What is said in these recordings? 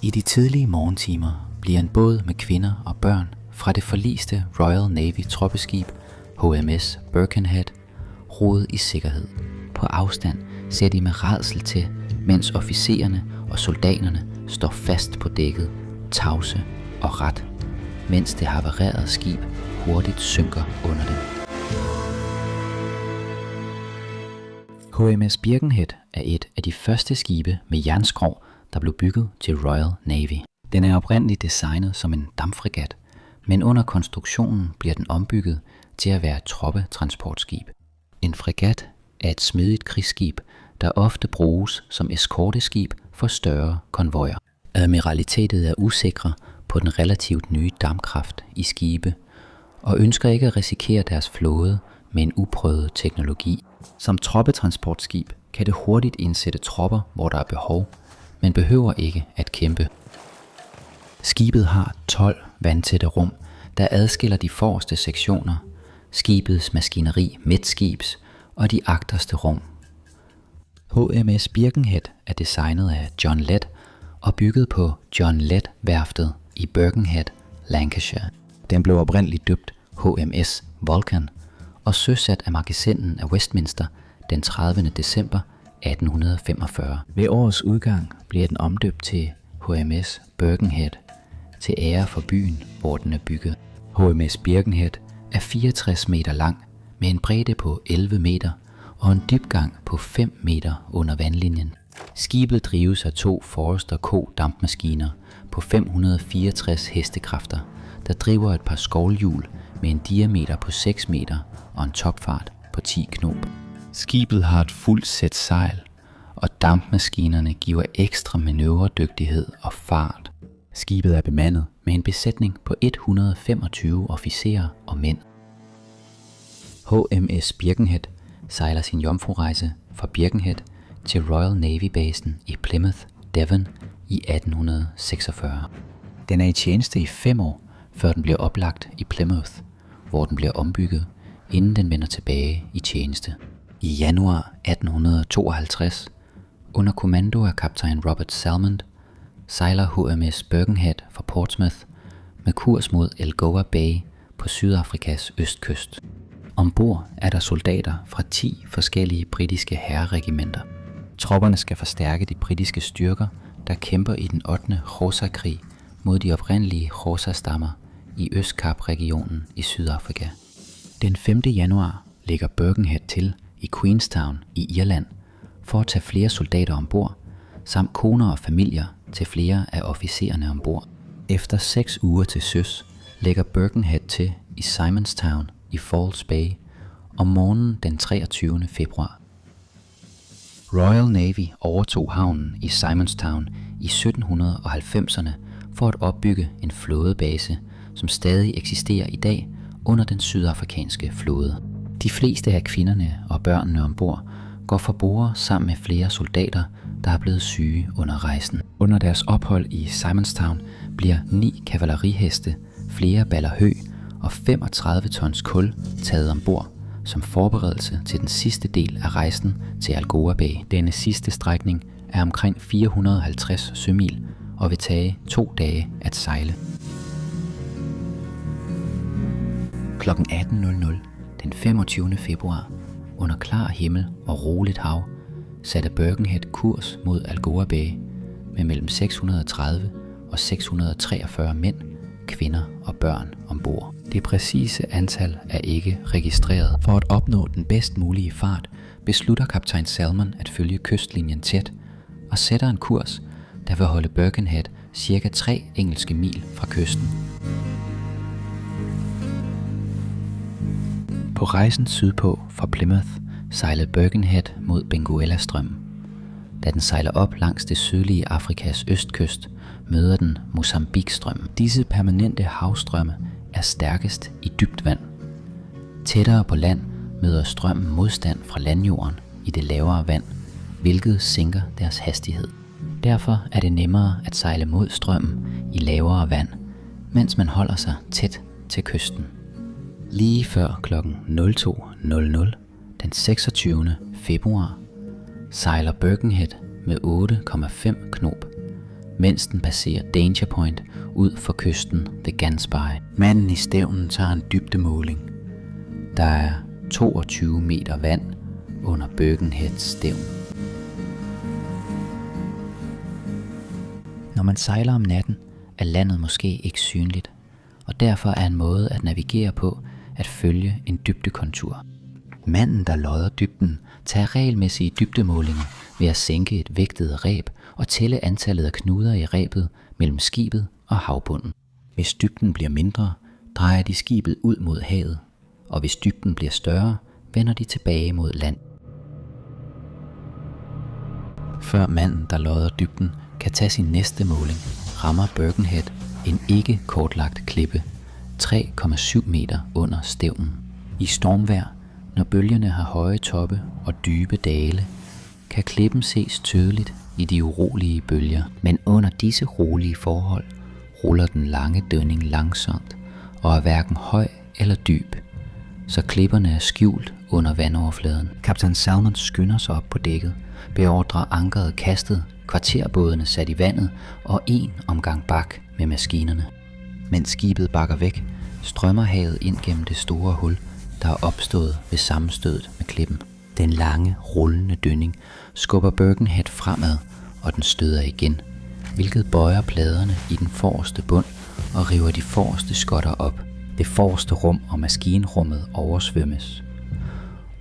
I de tidlige morgentimer bliver en båd med kvinder og børn fra det forliste Royal Navy troppeskib HMS Birkenhead roet i sikkerhed. På afstand ser de med rædsel til, mens officererne og soldaterne står fast på dækket, tavse og ret, mens det havarerede skib hurtigt synker under dem. HMS Birkenhead er et af de første skibe med jernskrog, der blev bygget til Royal Navy. Den er oprindeligt designet som en dampfregat, men under konstruktionen bliver den ombygget til at være et troppetransportskib. En fregat er et smidigt krigsskib, der ofte bruges som eskorteskib for større konvojer. Admiralitetet er usikre på den relativt nye dampkraft i skibe, og ønsker ikke at risikere deres flåde med en uprøvet teknologi. Som troppetransportskib kan det hurtigt indsætte tropper, hvor der er behov, men behøver ikke at kæmpe. Skibet har 12 vandtætte rum, der adskiller de forreste sektioner, skibets maskineri midtskibs og de agterste rum. HMS Birkenhead er designet af John Lett og bygget på John Lett-værftet i Birkenhead, Lancashire. Den blev oprindeligt døbt HMS Vulcan og søsat af magasinen af Westminster den 30. december 1845. Ved årets udgang bliver den omdøbt til HMS Birkenhead til ære for byen, hvor den er bygget. HMS Birkenhead er 64 meter lang med en bredde på 11 meter og en dybgang på 5 meter under vandlinjen. Skibet drives af 2 Forrester Co. dampmaskiner på 564 hestekræfter, der driver et par skovlhjul med en diameter på 6 meter og en topfart på 10 knob. Skibet har et fuldt sæt sejl, og dampmaskinerne giver ekstra manøvredygtighed og fart. Skibet er bemandet med en besætning på 125 officerer og mænd. HMS Birkenhead sejler sin jomfrurejse fra Birkenhead til Royal Navy-basen i Plymouth, Devon i 1846. Den er i tjeneste i 5 år, før den bliver oplagt i Plymouth, hvor den bliver ombygget, inden den vender tilbage i tjeneste. I januar 1852, under kommando af kaptajn Robert Salmond, sejler HMS Birkenhead fra Portsmouth med kurs mod Algoa Bay på Sydafrikas østkyst. Ombord er der soldater fra 10 forskellige britiske hærregimenter. Tropperne skal forstærke de britiske styrker, der kæmper i den 8. Xhosa-krig mod de oprindelige Xhosa-stammer i Østkap-regionen i Sydafrika. Den 5. januar lægger Birkenhead til i Queenstown i Irland for at tage flere soldater ombord, samt koner og familier til flere af officererne ombord. Efter 6 uger til søs lægger Birkenhead til i Simonstown i Falls Bay om morgenen den 23. februar. Royal Navy overtog havnen i Simonstown i 1790'erne for at opbygge en flådebase, som stadig eksisterer i dag under den sydafrikanske flåde. De fleste af kvinderne og børnene ombord går fra bord sammen med flere soldater, der er blevet syge under rejsen. Under deres ophold i Simonstown bliver 9 kavaleriheste, flere baller hø og 35 tons kul taget ombord som forberedelse til den sidste del af rejsen til Algoa Bay. Denne sidste strækning er omkring 450 sømil og vil tage 2 dage at sejle. Kl. 18:00 den 25. februar, under klar himmel og roligt hav, satte Birkenhead kurs mod Algoa Bay med mellem 630 og 643 mænd, kvinder og børn ombord. Det præcise antal er ikke registreret. For at opnå den bedst mulige fart, beslutter kaptajn Salmon at følge kystlinjen tæt og sætter en kurs, der vil holde Birkenhead cirka 3 engelske mil fra kysten. På rejsen sydpå fra Plymouth sejlede Birkenhead mod Benguela-strømmen. Da den sejler op langs det sydlige Afrikas østkyst, møder den Mozambique-strømmen. Disse permanente havstrømme er stærkest i dybt vand. Tættere på land møder strømmen modstand fra landjorden i det lavere vand, hvilket sænker deres hastighed. Derfor er det nemmere at sejle mod strømmen i lavere vand, mens man holder sig tæt til kysten. Lige før kl. 02:00 den 26. februar sejler Birkenhead med 8,5 knob, mens den passerer Danger Point ud for kysten ved Gansby. Manden i stævnen tager en dybdemåling. Der er 22 meter vand under Birkenheads stævn. Når man sejler om natten, er landet måske ikke synligt, og derfor er en måde at navigere på at følge en dybdekontur. Manden, der lodder dybden, tager regelmæssige dybdemålinger ved at sænke et vægtet reb og tælle antallet af knuder i rebet mellem skibet og havbunden. Hvis dybden bliver mindre, drejer de skibet ud mod havet, og hvis dybden bliver større, vender de tilbage mod land. Før manden, der lodder dybden, kan tage sin næste måling, rammer Birkenhead en ikke kortlagt klippe 3,7 meter under stævnen. I stormvejr, når bølgerne har høje toppe og dybe dale, kan klippen ses tydeligt i de urolige bølger. Men under disse rolige forhold ruller den lange dønning langsomt og er hverken høj eller dyb, så klipperne er skjult under vandoverfladen. Kaptajn Salmond skynder sig op på dækket, beordrer ankeret kastet, kvarterbådene sat i vandet og en omgang bak med maskinerne. Mens skibet bakker væk, strømmer havet ind gennem det store hul, der er opstået ved sammenstødet med klippen. Den lange, rullende dønning skubber Birkenhead fremad, og den støder igen, hvilket bøjer pladerne i den forreste bund og river de forreste skotter op. Det forreste rum og maskinrummet oversvømmes.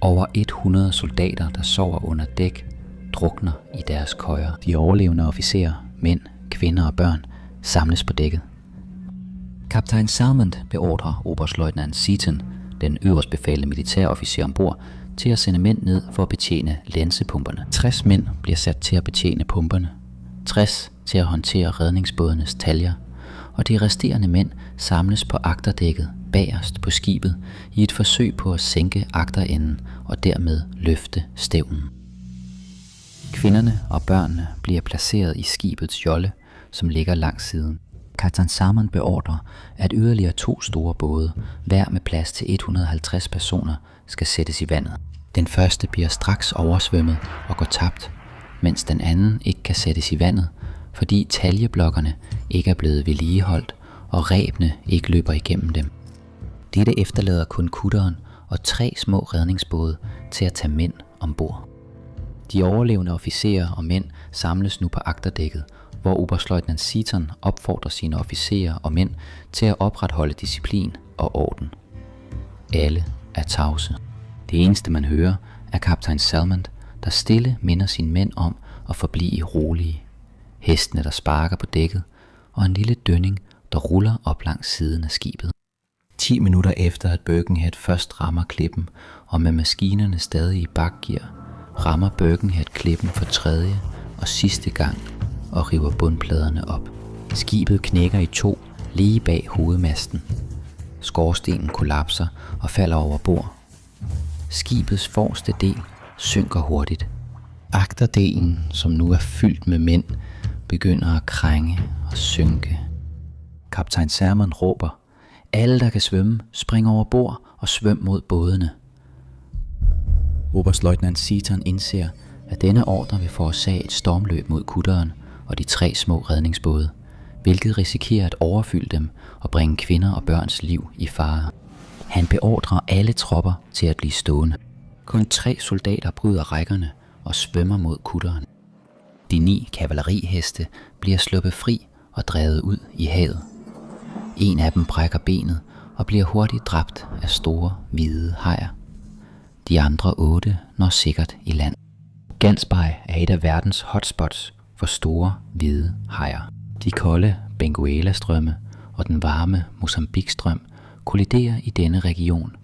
Over 100 soldater, der sover under dæk, drukner i deres køjer. De overlevende officerer, mænd, kvinder og børn samles på dækket. Kaptajn Salmond beordrer oberstløjtnant Seaton, den øverstbefalende militærofficer ombord, til at sende mænd ned for at betjene lænsepumperne. 60 mænd bliver sat til at betjene pumperne, 60 til at håndtere redningsbådenes taljer, og de resterende mænd samles på agterdækket bagerst på skibet i et forsøg på at sænke agterenden og dermed løfte stævnen. Kvinderne og børnene bliver placeret i skibets jolle, som ligger langs siden. Kaptajn Salmond beordrer, at yderligere 2 store både, hver med plads til 150 personer, skal sættes i vandet. Den første bliver straks oversvømmet og går tabt, mens den anden ikke kan sættes i vandet, fordi taljeblokkerne ikke er blevet vedligeholdt og rebene ikke løber igennem dem. Dette efterlader kun kutteren og 3 små redningsbåde til at tage mænd ombord. De overlevende officerer og mænd samles nu på agterdækket, hvor oberstløjtnant Seaton opfordrer sine officerer og mænd til at opretholde disciplin og orden. Alle er tavse. Det eneste man hører er kaptajn Salmond, der stille minder sine mænd om at forblive rolige. Hestene, der sparker på dækket, og en lille dønning, der ruller op langs siden af skibet. 10 minutter efter at Birkenhead først rammer klippen, og med maskinerne stadig i bakgear, rammer Birkenhead klippen for 3. og sidste gang og river bundpladerne op. Skibet knækker i 2 lige bag hovedmasten. Skorstenen kollapser og falder over bord. Skibets forreste del synker hurtigt. Agterdelen, som nu er fyldt med mænd, begynder at krænge og synke. Kaptajn Salmond råber: "Alle, der kan svømme, spring over bord og svøm mod bådene." Oberstløjtnant Seaton indser, at denne ordre vil forårsage et stormløb mod kutteren og de 3 små redningsbåde, hvilket risikerer at overfylde dem og bringe kvinder og børns liv i fare. Han beordrer alle tropper til at blive stående. Kun 3 soldater bryder rækkerne og svømmer mod kutteren. De 9 kavaleriheste bliver sluppet fri og drevet ud i havet. En af dem brækker benet og bliver hurtigt dræbt af store, hvide hajer. De andre 8 når sikkert i land. Gansby er et af verdens hotspots for store, hvide hajer. De kolde Benguela-strømme og den varme Mozambique-strøm kolliderer i denne region,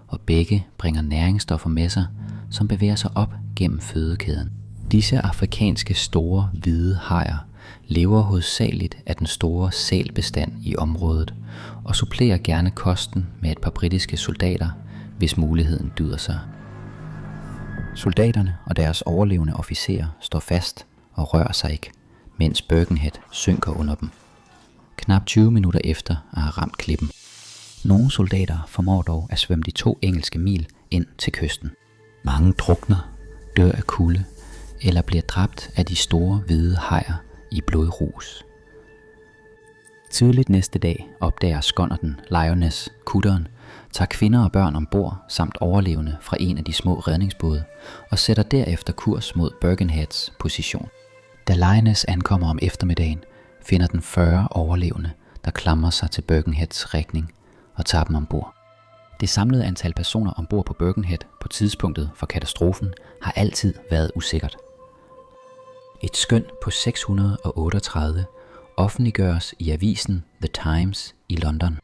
og begge bringer næringsstoffer med sig, som bevæger sig op gennem fødekæden. Disse afrikanske store, hvide hajer lever hovedsageligt af den store sælbestand i området og supplerer gerne kosten med et par britiske soldater, hvis muligheden byder sig. Soldaterne og deres overlevende officerer står fast og rører sig ikke, mens Birkenhead synker under dem. Knap 20 minutter efter at have ramt klippen. Nogle soldater formår dog at svømme de 2 engelske mil ind til kysten. Mange drukner, dør af kulde eller bliver dræbt af de store hvide hajer i blodrus. Tidligt næste dag opdager skonnerten Lioness, kutteren, tager kvinder og børn ombord samt overlevende fra en af de små redningsbåde og sætter derefter kurs mod Birkenheads position. Da Lioness ankommer om eftermiddagen, finder den 40 overlevende, der klamrer sig til Birkenheads rigning og tager dem ombord. Det samlede antal personer ombord på Birkenhead på tidspunktet for katastrofen har altid været usikkert. Et skøn på 638 offentliggøres i avisen The Times i London.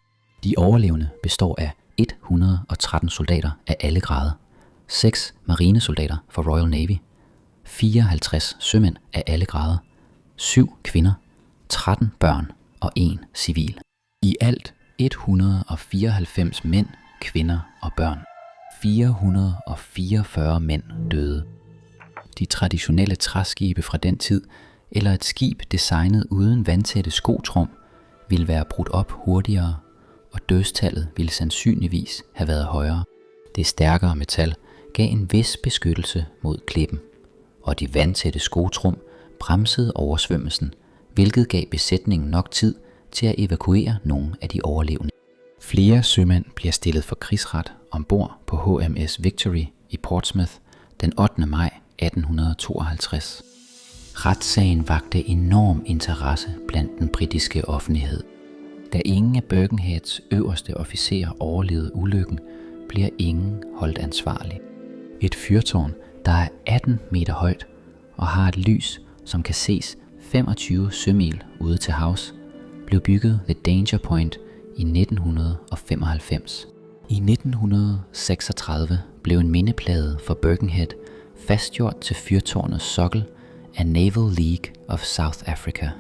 De overlevende består af 113 soldater af alle grader, 6 marinesoldater fra Royal Navy, 54 sømænd af alle grader, 7 kvinder, 13 børn og 1 civil. I alt 194 mænd, kvinder og børn. 444 mænd døde. De traditionelle træskibe fra den tid, eller et skib designet uden vandtætte skotrum, ville være brudt op hurtigere, og dødstallet ville sandsynligvis have været højere. Det stærkere metal gav en vis beskyttelse mod klippen, og de vandtætte skotrum bremsede oversvømmelsen, hvilket gav besætningen nok tid til at evakuere nogle af de overlevende. Flere sømænd bliver stillet for krigsret ombord på HMS Victory i Portsmouth den 8. maj 1852. Retssagen vakte enorm interesse blandt den britiske offentlighed. Da ingen af Birkenheads øverste officerer overlevede ulykken, bliver ingen holdt ansvarlig. Et fyrtårn, der er 18 meter højt og har et lys, som kan ses 25 sømil ude til havs, blev bygget ved Danger Point i 1995. I 1936 blev en mindeplade for Birkenhead fastgjort til fyrtårnets sokkel af Naval League of South Africa.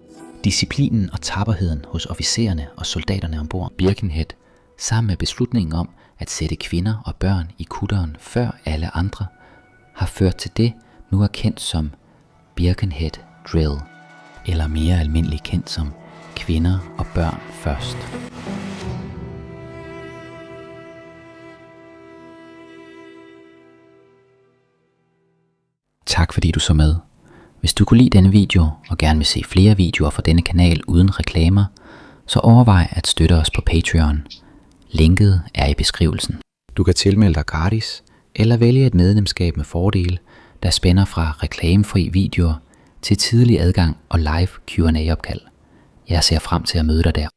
Disciplinen og tapperheden hos officererne og soldaterne ombord Birkenhead, sammen med beslutningen om at sætte kvinder og børn i kutteren før alle andre, har ført til det, nu er kendt som Birkenhead Drill, eller mere almindeligt kendt som kvinder og børn først. Tak fordi du så med. Hvis du kunne lide denne video og gerne vil se flere videoer fra denne kanal uden reklamer, så overvej at støtte os på Patreon. Linket er i beskrivelsen. Du kan tilmelde dig gratis eller vælge et medlemskab med fordele, der spænder fra reklamefri videoer til tidlig adgang og live Q&A-opkald. Jeg ser frem til at møde dig der.